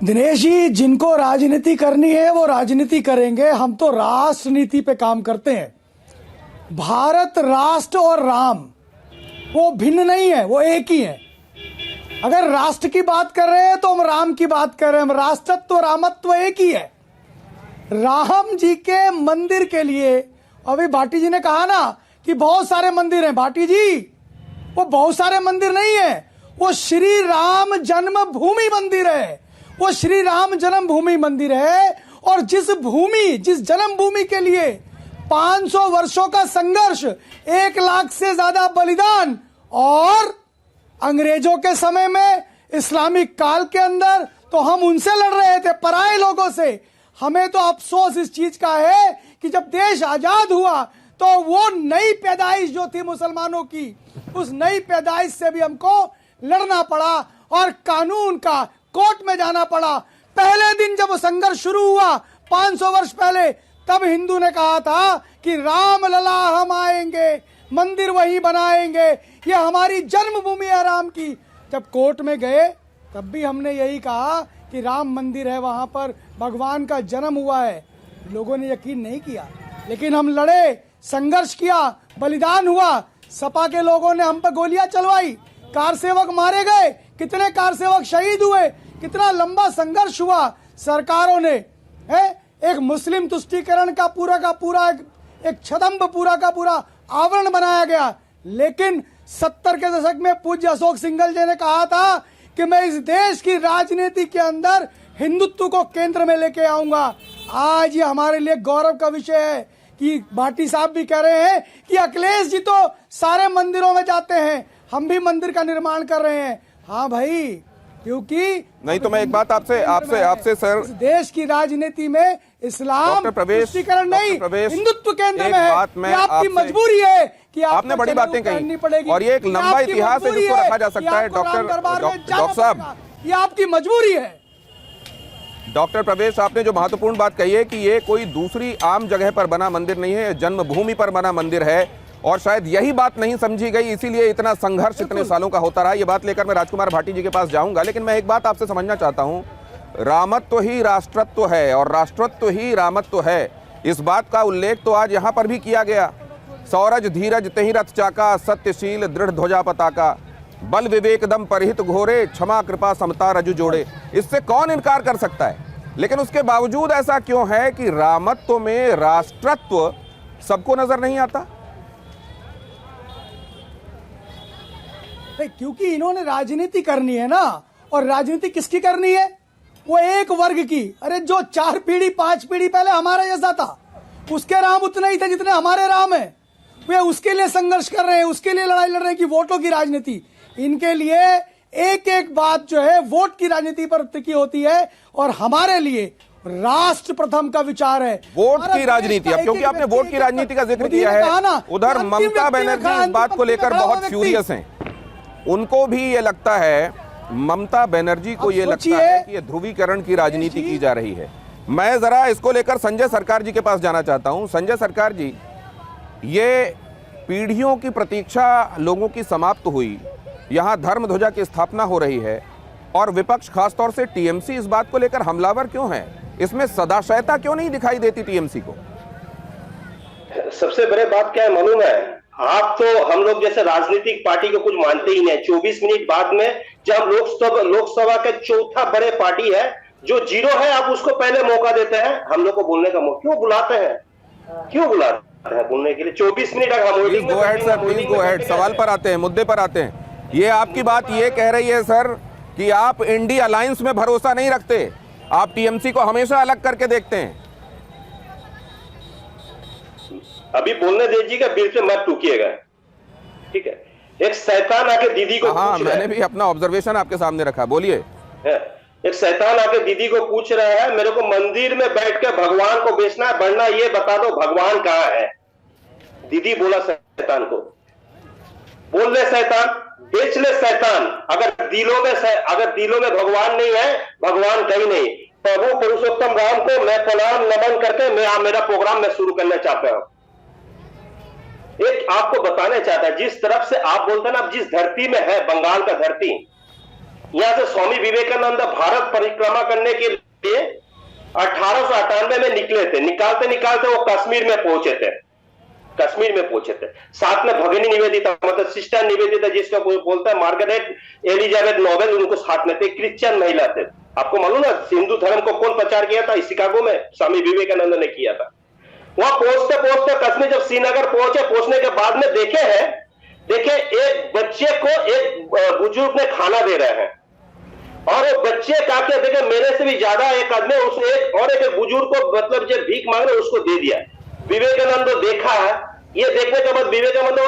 दिनेश जी, जिनको राजनीति करनी है वो राजनीति करेंगे, हम तो राष्ट्रनीति पे काम करते हैं। भारत, राष्ट्र और राम वो भिन्न नहीं है, वो एक ही है। अगर राष्ट्र की बात कर रहे हैं तो हम राम की बात कर रहे हैं। राष्ट्रत्व, रामत्व एक ही है। राम जी के मंदिर के लिए अभी भाटी जी ने कहा ना कि बहुत सारे मंदिर हैं। भाटी जी, वो बहुत सारे मंदिर नहीं है, वो श्री राम जन्मभूमि मंदिर है। वो श्री राम जन्मभूमि मंदिर है, और जिस जन्मभूमि के लिए 500 वर्षों का संघर्ष, 1 लाख से ज्यादा बलिदान, और अंग्रेजों के समय में, इस्लामिक काल के अंदर तो हम उनसे लड़ रहे थे, पराए लोगों से। हमें तो अफसोस इस चीज का है कि जब देश आजाद हुआ तो वो नई पैदाइश जो थी मुसलमानों की, उस नई पैदाइश से भी हमको लड़ना पड़ा और कानून का कोर्ट में जाना पड़ा। पहले दिन जब वो संघर्ष शुरू हुआ 500 वर्ष पहले, तब हिंदू ने कहा था कि राम लला हम आएंगे, मंदिर वही बनाएंगे, ये हमारी जन्मभूमि है राम की। जब कोर्ट में गए तब भी हमने यही कहा कि राम मंदिर है, वहां पर भगवान का जन्म हुआ है। लोगों ने यकीन नहीं किया, लेकिन हम लड़े, संघर्ष किया, बलिदान हुआ। सपा के लोगों ने हम पर गोलियां चलवाई, कार सेवक मारे गए, कितने कार सेवक शहीद हुए, कितना लंबा संघर्ष हुआ। सरकारों ने एक मुस्लिम तुष्टीकरण का पूरा एक छदम्ब पूरा का पूरा आवरण बनाया गया। लेकिन 70 के दशक में पूज्य अशोक सिंघल जी ने कहा था कि मैं इस देश की राजनीति के अंदर हिंदुत्व को केंद्र में लेके आऊंगा। आज ये हमारे लिए गौरव का विषय है कि भाटी साहब भी कह रहे हैं कि अखिलेश जी तो सारे मंदिरों में जाते हैं, हम भी मंदिर का निर्माण कर रहे हैं। हाँ भाई, क्योंकि नहीं तो मैं एक बात आपसे सर, इस देश की राजनीति में इस्लाम तुष्टीकरण नहीं, हिंदुत्व केंद्र में है। ये आपकी मजबूरी है कि आपने बड़ी बातें कही और ये एक लंबा इतिहास है जिसको रखा जा सकता है। डॉक्टर साहब, ये आपकी मजबूरी है। डॉक्टर प्रवेश, आपने जो महत्वपूर्ण बात कही है कि ये कोई दूसरी आम जगह पर बना मंदिर नहीं है, जन्मभूमि पर बना मंदिर है, और शायद यही बात नहीं समझी गई, इसीलिए इतना संघर्ष इतने सालों का होता रहा। ये बात लेकर मैं राजकुमार भाटी जी के पास जाऊंगा, लेकिन मैं एक बात आपसे समझना चाहता हूं, रामत्व ही राष्ट्रत्व है और राष्ट्रत्व ही रामत्व है। इस बात का उल्लेख तो आज यहां पर भी किया गया। सौरज धीरज तेहि रथ चाका, सत्यशील दृढ़ ध्वजा पताका, बल विवेक दम परहित घोरे, क्षमा कृपा समता रजु जोड़े। इससे कौन इनकार कर सकता है? लेकिन उसके बावजूद ऐसा क्यों है कि रामत्व में राष्ट्रत्व सबको नजर नहीं आता? क्योंकि इन्होंने राजनीति करनी है ना, और राजनीति किसकी करनी है? वो एक वर्ग की। अरे जो 4 पीढ़ी 5 पीढ़ी पहले हमारे जैसा था, उसके राम उतने ही थे जितने हमारे राम है। वे उसके लिए संघर्ष कर रहे हैं, उसके लिए लड़ाई लड़ रहे हैं कि वोटों की राजनीति। इनके लिए एक एक बात जो है वोट की राजनीति पर टिकी होती है, और हमारे लिए राष्ट्र प्रथम का विचार है। वोट की राजनीति, अब क्योंकि आपने वोट की राजनीति का जिक्र किया है, उधर ममता बनर्जी इस बात को लेकर बहुत फ्यूरियस हैं। उनको भी ये लगता है, ममता बनर्जी को ये लगता है कि ये ध्रुवीकरण की राजनीति की जा रही है। मैं जरा इसको लेकर संजय सरकार जी के पास जाना चाहता हूं। संजय सरकार जी, ये पीढ़ियों की प्रतीक्षा लोगों की समाप्त हुई, यहां धर्म ध्वजा की स्थापना हो रही है, और विपक्ष खासतौर से टीएमसी इस बात को लेकर हमलावर क्यों है? इसमें सदाशयता क्यों नहीं दिखाई देती टीएमसी को? सबसे बड़ी बात क्या है मालूम है? आप तो हम लोग जैसे राजनीतिक पार्टी को कुछ मानते ही नहीं। 24 मिनट बाद में जब लोकसभा के चौथा बड़े पार्टी है जो 0 है, आप उसको पहले मौका देते हैं हम लोग को बोलने का मौका। क्यों बुलाते हैं बोलने के लिए? 24 मिनट अगर हम प्लीज गो हेड, सवाल पर आते हैं, मुद्दे पर आते हैं। ये आपकी बात ये कह रही है सर कि आप इंडी अलायंस में भरोसा नहीं रखते, आप टीएमसी को हमेशा अलग करके देखते हैं। अभी बोलने दीजिएगा, बीच में मत टूकिएगा, ठीक है? एक शैतान आके दीदी को हाँ, मैंने भी अपना ऑब्जर्वेशन आपके सामने रखा, बोलिए। एक शैतान आके दीदी को पूछ रहा है, मेरे को मंदिर में बैठ के भगवान को बेचना है, बढ़ना, ये बता दो भगवान कहाँ है? दीदी बोला शैतान को, बोल ले शैतान, बेच ले शैतान। अगर दिलों में भगवान नहीं है, भगवान कहीं नहीं। प्रभु पुरुषोत्तम राम को मैं प्रणाम नमन करके मैं मेरा प्रोग्राम में शुरू करना चाहता हूं। एक आपको बताना चाहता है, जिस तरफ से आप बोलते हैं ना, जिस धरती में है, बंगाल का धरती, यहां से स्वामी विवेकानंद भारत परिक्रमा करने के लिए 1898 में निकले थे। निकालते वो कश्मीर में पहुंचे थे। साथ में भगिनी निवेदिता, मतलब सिस्टर निवेदिता जिसका बोलता है, मार्गरेट एलिजाबेथ नोबेल, उनको साथ में थे। क्रिश्चियन महिला थे। आपको मालूम है हिंदू धर्म को कौन प्रचार किया था? शिकागो में स्वामी विवेकानंद ने किया था। वहां पहुंचते कश्मीर जब श्रीनगर पहुंचने के बाद में देखे एक बच्चे को एक बुजुर्ग ने खाना दे रहे हैं, और वो बच्चे काके देखे मेरे से भी ज्यादा एक आदमी उसे एक बुजुर्ग को मतलब जब भीख मांग रहे उसको दे दिया। विवेकानंद को देखा है, ये देखने के बाद विवेकानंद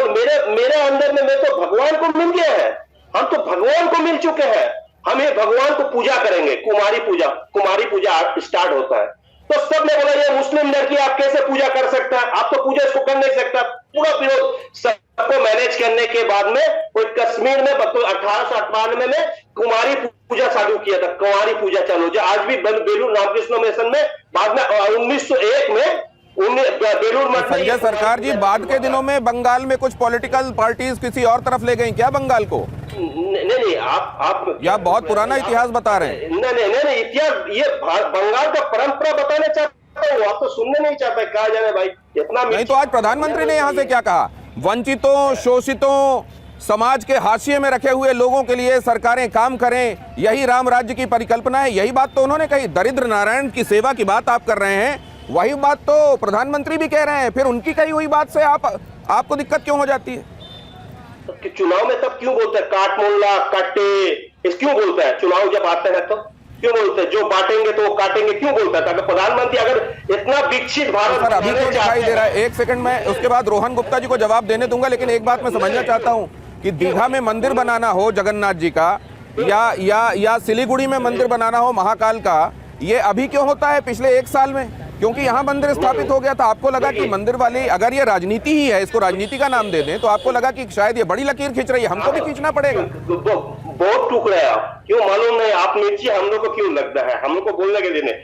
मेरे अंदर में मैं तो भगवान को मिल गया है, हम तो भगवान को मिल चुके हैं, हम ये भगवान को पूजा करेंगे। कुमारी पूजा स्टार्ट होता है। तो सबने बोला ये मुस्लिम लड़की आप कैसे पूजा कर सकता है, आप तो पूजा इसको कर नहीं सकता। पूरा विरोध सबको मैनेज करने के बाद में कोई कश्मीर में 1898 में कुमारी पूजा चालू किया था, कुमारी पूजा चालू जो आज भी बेलूर रामकृष्ण मिशन में, बाद में 1901 में बेलूर मठ। संजय सरकार जी, बाद के दिनों में बंगाल में कुछ पॉलिटिकल पार्टीज किसी और तरफ ले गई क्या बंगाल को? नहीं, आप या बहुत पुराना इतिहास बता रहे हैं? नहीं, इतिहास ये बंगाल का परंपरा बताना चाहता हूँ, आप तो सुनने नहीं चाहते, कहा जाए भाई इतना नहीं। तो आज प्रधानमंत्री ने यहाँ से क्या कहा? वंचितों, शोषितों, समाज के हाशिए में रखे हुए लोगों के लिए सरकारें काम करें, यही राम राज्य की परिकल्पना है, यही बात तो उन्होंने कही। दरिद्र नारायण की सेवा की बात आप कर रहे हैं, वही बात तो प्रधानमंत्री भी कह रहे हैं, फिर उनकी कही हुई बात से आपको दिक्कत क्यों हो जाती है? कि चुनाव में तब क्यों बोलते हैं काट मोहल्ला काटे, इस क्यों बोलते हैं? चुनाव जब आते हैं तो क्यों बोलते हैं जो बांटेंगे तो वो काटेंगे, क्यों बोलता है? अगर प्रधानमंत्री अगर इतना विकसित भारत सर अभी तो दिखाई दे रहा है, एक सेकंड में उसके बाद रोहन गुप्ता जी को जवाब देने दूंगा, लेकिन एक बात मैं समझना चाहता हूं कि दीघा में मंदिर बनाना हो जगन्नाथ जी का, या सिलीगुड़ी में मंदिर बनाना हो महाकाल का, ये अभी क्यों होता है पिछले 1 साल में? क्योंकि यहाँ मंदिर स्थापित हो गया था, आपको लगा कि मंदिर वाली, अगर ये राजनीति ही है, इसको राजनीति का नाम दे दें, तो आपको लगा कि शायद ये बड़ी लकीर खींच रही है, हमको भी खींचना पड़ेगा। बहुत टूक रहे आप, क्यों मालूम नहीं? आप मिर्ची हम लोग को क्यों लगता है, हम लोग को बोलने के लिए?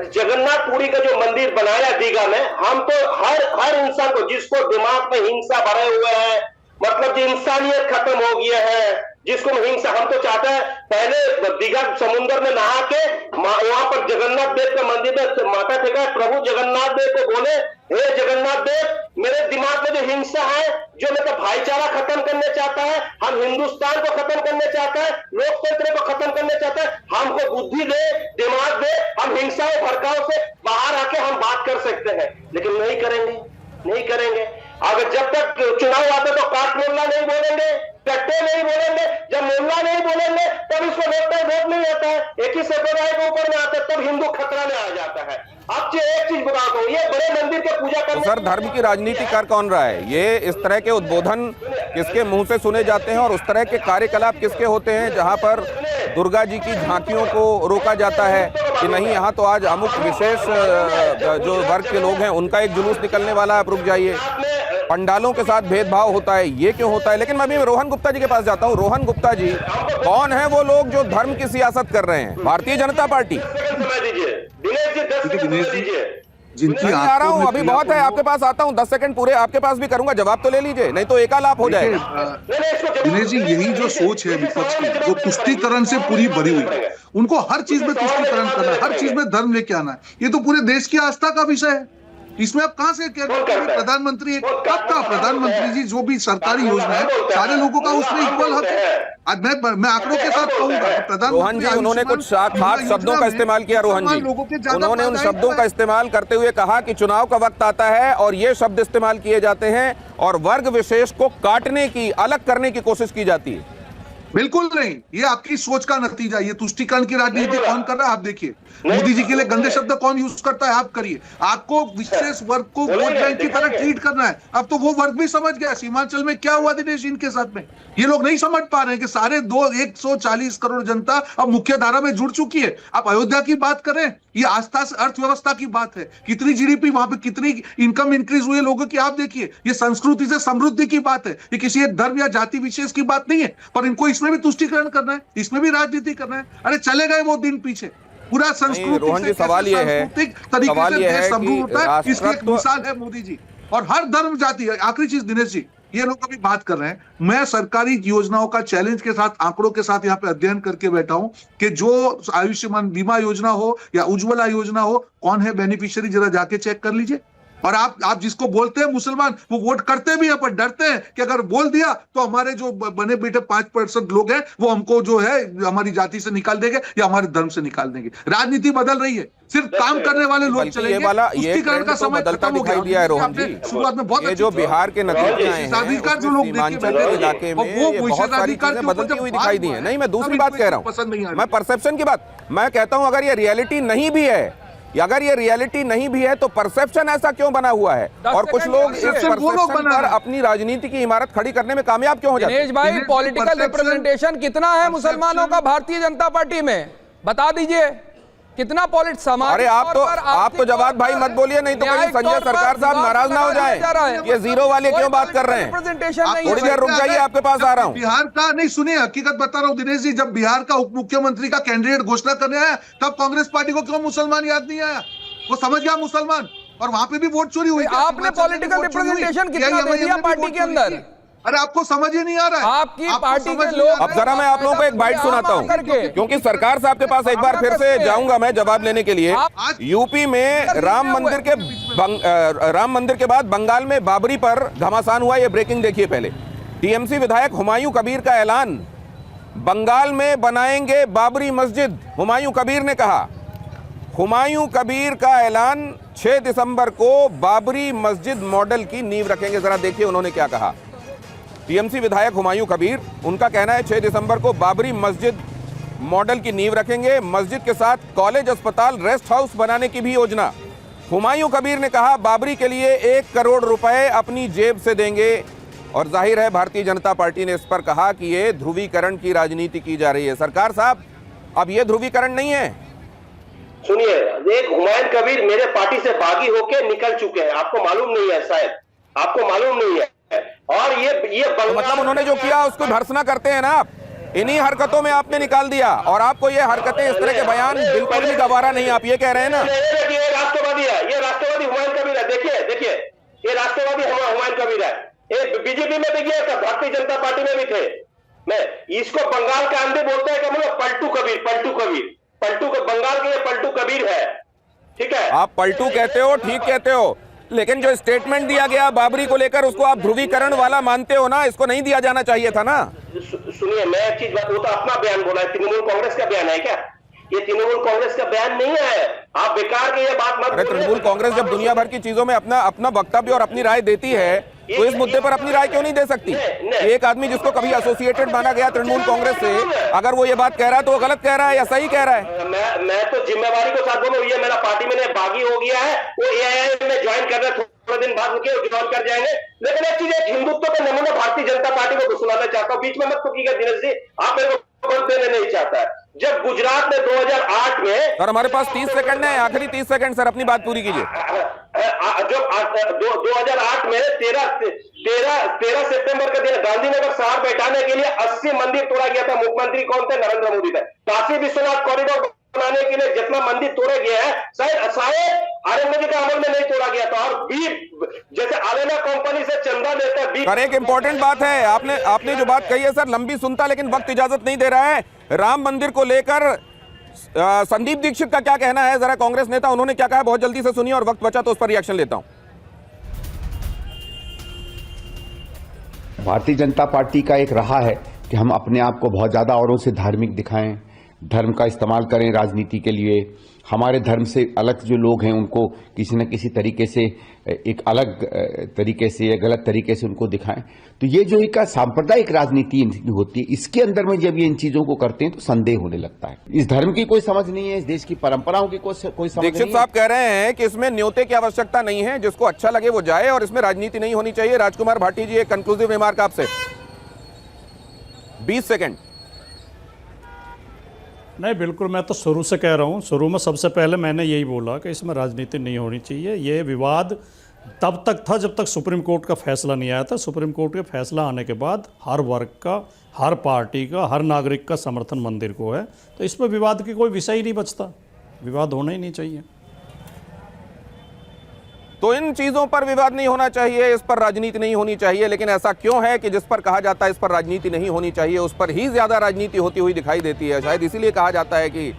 जगन्नाथपुरी का जो मंदिर बनाया दीघा में, हम तो हर इंसान को जिसको दिमाग में हिंसा भरे हुए है, मतलब जो इंसानियत खत्म हो गया है, जिसको हिंसा, हम तो चाहते हैं पहले दीघा समुद्र में नहा के वहां पर जगन्नाथ देव के मंदिर में माथा टेका, प्रभु जगन्नाथ देव को बोले, हे जगन्नाथ देव, मेरे दिमाग में जो हिंसा है, जो मतलब भाईचारा खत्म करने चाहता है, हम हिंदुस्तान को खत्म करने चाहता है, लोकतंत्र को खत्म करने चाहता है, हमको बुद्धि दे, दिमाग दे, हम हिंसा और भड़काव से बाहर आके हम बात कर सकते हैं, लेकिन नहीं करेंगे। अगर जब तक चुनाव आते तो काट मोहल्ला नहीं बोलेंगे, कट्टे नहीं बोलेंगे, जब मोहल्ला नहीं बोलेंगे तब इसको वोट नहीं आता है, एक ही संप्रदाय के ऊपर में आता है, तब हिंदू खतरा में आ जाता है। आपसे एक चीज बता दो, ये बड़े मंदिर के पूजा करने, तो सर धर्म की राजनीति कर कौन रहा है? ये इस तरह के उद्बोधन किसके मुंह से सुने जाते हैं और उस तरह के कार्यकलाप किसके होते हैं जहां पर दुर्गा जी की झांकियों को रोका जाता है कि नहीं, यहाँ तो आज अमुक विशेष जो वर्ग के लोग हैं उनका एक जुलूस निकलने वाला है, आप रुक जाइए। पंडालों के साथ भेदभाव होता है, ये क्यों होता है? लेकिन मैं भी रोहन गुप्ता जी के पास जाता हूँ। रोहन गुप्ता जी, कौन है वो लोग जो धर्म की सियासत कर रहे हैं? भारतीय जनता पार्टी। जिनकी आ रहा हूँ, अभी बहुत है, आपके पास आता हूँ, 10 सेकंड पूरे आपके पास भी करूंगा, जवाब तो ले लीजिए, नहीं तो एकालाप हो जाएगा। दिनेश जी, यही जो सोच है विपक्ष की, जो तुष्टीकरण से पूरी भरी हुई है, उनको हर चीज में तुष्टीकरण करना है, हर चीज में धर्म लेके आना है, ये तो पूरे देश की आस्था का विषय है। इसमें आप कहां से कह रहे हैं प्रधानमंत्री? कब का प्रधानमंत्री जी, जो भी सरकारी योजना है सारे लोगों का उसमें इक्वल हक है। आज मैं आंकड़ों के साथ कहूंगा, रोहन जी उन्होंने कुछ खास शब्दों का इस्तेमाल किया। रोहन जी उन्होंने उन शब्दों का इस्तेमाल करते हुए कहा कि चुनाव का वक्त आता है और ये शब्द इस्तेमाल किए जाते हैं और वर्ग विशेष को काटने की, अलग करने की कोशिश की जाती है। बिल्कुल नहीं, ये आपकी सोच का नतीजा। ये तुष्टीकरण की राजनीति कौन कर रहा है आप देखिए। मोदी जी के लिए गंदे शब्द कौन यूज करता है आप करिए। आपको विशेष वर्ग को वोट बैंक की तरह ट्रीट करना है। अब तो वो वर्ग भी समझ गया। सीमांचल में क्या हुआ दिनेश इनके साथ में, ये लोग नहीं समझ पा रहे हैं कि सारे 140 करोड़ जनता अब मुख्य धारा में जुड़ चुकी है। आप अयोध्या की बात करें, ये आस्था से अर्थव्यवस्था की बात है। कितनी जीडीपी वहां पे, कितनी इनकम इंक्रीज हुई लोगों की आप देखिए। ये संस्कृति से समृद्धि की बात है, ये किसी एक धर्म या जाति विशेष की बात नहीं है। पर इनको इसमें भी तुष्टीकरण करना है, इसमें भी राजनीति करना है। अरे चले गए वो दिन पीछे। पूरा संस्कृति रोहन जी, सवाल ये है इसकी एक मिसाल है मोदी जी। और हर धर्म जाति है। आखिरी चीज दिनेश जी, ये लोग अभी बात कर रहे हैं, मैं सरकारी योजनाओं का चैलेंज के साथ, आंकड़ों के साथ यहाँ पे अध्ययन करके बैठा हूं कि जो आयुष्मान बीमा योजना हो या उज्ज्वला योजना हो, कौन है बेनिफिशियरी, जरा जाके चेक कर लीजिए। और आप जिसको बोलते हैं मुसलमान, वो वोट करते भी है पर डरते हैं कि अगर बोल दिया तो हमारे जो बने बेटे 5% लोग हैं वो हमको जो है हमारी जाति से निकाल देंगे या हमारे धर्म से निकाल देंगे। राजनीति बदल रही है, सिर्फ काम करने वाले लोग चलेंगे। ये ट्रेंड तो बदलता दिखाई दिया है रोहन जी। शुरुआत में बहुत ये जो बिहार के नतीजे आए हैं, जो लोग सीमांचल के इलाके में ये बहुत सारी चीजें बदलती हुई दिखाई दी है। नहीं, मैं दूसरी बात कह रहा हूँ, मैं परसेप्शन की बात मैं कहता हूँ। अगर ये रियलिटी नहीं भी है, अगर ये रियलिटी नहीं भी है तो परसेप्शन ऐसा क्यों बना हुआ है और कुछ लोग इस परसेप्शन पर अपनी राजनीति की इमारत खड़ी करने में कामयाब क्यों हो जाते हैं? दिनेश भाई, पॉलिटिकल रिप्रेजेंटेशन कितना है मुसलमानों का भारतीय जनता पार्टी में, बता दीजिए। कितना पॉलिटिक्स समाज। अरे आप तो जवाब भाई मत बोलिए, नहीं तो कहीं संजय सरकार साहब नाराज ना हो जाए। ये जीरो वाले क्यों बात कर रहे हैं? थोड़ी देर रुक जाइए, आपके पास आ रहा हूँ। बिहार का नहीं, सुनिए हकीकत बता रहा हूँ दिनेश जी, जब बिहार का उप मुख्यमंत्री का कैंडिडेट घोषणा करने आया तब कांग्रेस पार्टी को क्यों मुसलमान याद नहीं आया? वो समझ गया मुसलमान, और वहां पे भी वोट चोरी हुई। आपने पॉलिटिकल रिप्रेजेंटेशन कितना दे दिया पार्टी के अंदर? अरे आपको समझ ही नहीं आ रहा है आपकी पार्टी के लोग। अब जरा मैं आप लोगों को एक बाइट सुनाता हूं, क्योंकि सरकार साहब के पास एक बार फिर से जाऊंगा मैं जवाब लेने के लिए। यूपी में राम मंदिर के बाद बंगाल में बाबरी पर घमासान हुआ। ये ब्रेकिंग देखिए पहले। टीएमसी विधायक हुमायूं कबीर का ऐलान, बंगाल में बनाएंगे बाबरी मस्जिद। हुमायूं कबीर ने कहा, हुमायूं कबीर का ऐलान 6 दिसंबर को बाबरी मस्जिद मॉडल की नींव रखेंगे। जरा देखिए उन्होंने क्या कहा। टीएमसी विधायक हुमायूं कबीर, उनका कहना है 6 दिसंबर को बाबरी मस्जिद मॉडल की नींव रखेंगे। मस्जिद के साथ कॉलेज, अस्पताल, रेस्ट हाउस बनाने की भी योजना। हुमायूं कबीर ने कहा बाबरी के लिए 1 करोड़ रुपए अपनी जेब से देंगे। और जाहिर है भारतीय जनता पार्टी ने इस पर कहा कि ये ध्रुवीकरण की राजनीति की जा रही है। सरकार साहब, अब ये ध्रुवीकरण नहीं है। सुनिए, एक हुमायूं कबीर मेरे पार्टी से बागी होके निकल चुके हैं, आपको मालूम नहीं है, शायद आपको मालूम नहीं है। और ये तो मतलब उन्होंने जो किया उसको भर्त्सना करते हैं ना आप। इन्हीं हरकतों में आपने निकाल दिया, और आपको ये हरकतें, इस तरह के बयान बिल्कुल भी गवारा नहीं, आप ये कह रहे हैं ना। ये राष्ट्रवादी है, ये राष्ट्रवादी हुमायूं कबीर है। देखिए ये राष्ट्रवादी हुमायूं कबीर है। ये बीजेपी में भी गया, भारतीय जनता पार्टी में भी थे। मैं इसको बंगाल के आंधे बोलते हैं, मतलब पलटू कबीर बंगाल के पलटू कबीर है, ठीक है। आप पलटू कहते हो, ठीक कहते हो, लेकिन जो स्टेटमेंट दिया गया बाबरी को लेकर, उसको आप ध्रुवीकरण वाला मानते हो ना? इसको नहीं दिया जाना चाहिए था ना। सुनिए, मैं एक चीज, वो तो अपना बयान बोला है, तृणमूल कांग्रेस का बयान है क्या? ये तृणमूल कांग्रेस का बयान नहीं है। आप बेकार के ये बात मत। अरे तृणमूल कांग्रेस जब दुनिया भर की चीजों में अपना वक्तव्य और अपनी राय देती है, तो इस मुद्दे पर अपनी राय क्यों नहीं दे सकती? एक आदमी जिसको कभी एसोसिएटेड माना गया तृणमूल कांग्रेस से, अगर वो ये बात कह रहा है तो वो गलत कह रहा है या सही कह रहा है? मैं तो जिम्मेवारी को साथ बोलूं, ये मेरा पार्टी में बागी हो गया है, वो एआईएम में ज्वाइन कर रहे, थोड़े दिन बाद उनके ज्वाइन कर जाएंगे। लेकिन एक चीज, हिंदुत्व के नमूने भारतीय जनता पार्टी को सुनाना चाहता हूँ, बीच में मत टूकिएगा दिनेश जी, आप मेरे को वोट देने नहीं चाहता है। जब गुजरात में 2008 में, सर हमारे पास 30 सेकंड है, आखिरी 30 सेकंड सर, अपनी बात पूरी कीजिए। जब 2008 में 13 सितंबर के दिन गांधीनगर शहर बैठाने के लिए 80 मंदिर तोड़ा गया था। मुख्यमंत्री कौन थे? नरेंद्र मोदी थे। काशी विश्वनाथ कॉरिडोर बनाने के लिए जितना मंदिर तोड़े गए हैं, शायद आरएमएल के अमल में नहीं तोड़ा गया था। और जैसे आलेना कंपनी से चंदा लेता है। सर एक इंपॉर्टेंट बात है, आपने जो बात कही है सर, लंबी सुनता, लेकिन वक्त इजाजत नहीं दे रहा है। राम मंदिर को लेकर संदीप दीक्षित का क्या कहना है? जरा कांग्रेस नेता, उन्होंने क्या कहा, बहुत जल्दी से सुनिए, और वक्त बचा तो उस पर रिएक्शन लेता हूं। भारतीय जनता पार्टी का एक रहा है कि हम अपने आप को बहुत ज्यादा औरों से धार्मिक दिखाएं, धर्म का इस्तेमाल करें राजनीति के लिए। हमारे धर्म से अलग जो लोग हैं उनको किसी न किसी तरीके से, एक अलग तरीके से या गलत तरीके से उनको दिखाएं। तो ये जो एक सांप्रदायिक राजनीति होती है, इसके अंदर में जब ये इन चीजों को करते हैं तो संदेह होने लगता है। इस धर्म की कोई समझ नहीं है, इस देश की परंपराओं की कोई समझ नहीं है। दीक्षित साहब कह रहे हैं कि इसमें न्योते की आवश्यकता नहीं है, जिसको अच्छा लगे वो जाए, और इसमें राजनीति नहीं होनी चाहिए। राजकुमार भाटी जी, एक कंक्लूसिव रिमार्क आपसे, 20 सेकेंड। नहीं, बिल्कुल, मैं तो शुरू से कह रहा हूँ, शुरू में सबसे पहले मैंने यही बोला कि इसमें राजनीति नहीं होनी चाहिए। ये विवाद तब तक था जब तक सुप्रीम कोर्ट का फैसला नहीं आया था। सुप्रीम कोर्ट के फैसला आने के बाद हर वर्ग का, हर पार्टी का, हर नागरिक का समर्थन मंदिर को है, तो इसमें विवाद की कोई विषय ही नहीं बचता, विवाद होना ही नहीं चाहिए। तो इन चीजों पर विवाद नहीं होना चाहिए, इस पर राजनीति नहीं होनी चाहिए, लेकिन ऐसा क्यों है कि जिस पर कहा जाता है इस पर राजनीति नहीं होनी चाहिए, उस पर ही ज्यादा राजनीति होती हुई दिखाई देती है? शायद इसीलिए कहा जाता है कि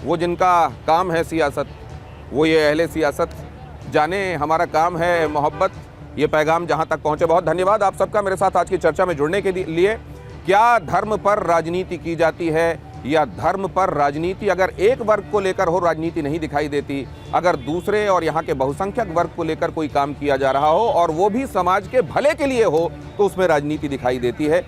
वो जिनका काम है सियासत, वो ये अहले सियासत जाने, हमारा काम है मोहब्बत। ये पैगाम जहां तक पहुंचे। बहुत धन्यवाद आप सबका मेरे साथ आज की चर्चा में जुड़ने के लिए। क्या धर्म पर राजनीति की जाती है, या धर्म पर राजनीति अगर एक वर्ग को लेकर हो राजनीति नहीं दिखाई देती, अगर दूसरे और यहाँ के बहुसंख्यक वर्ग को लेकर कोई काम किया जा रहा हो और वो भी समाज के भले के लिए हो, तो उसमें राजनीति दिखाई देती है।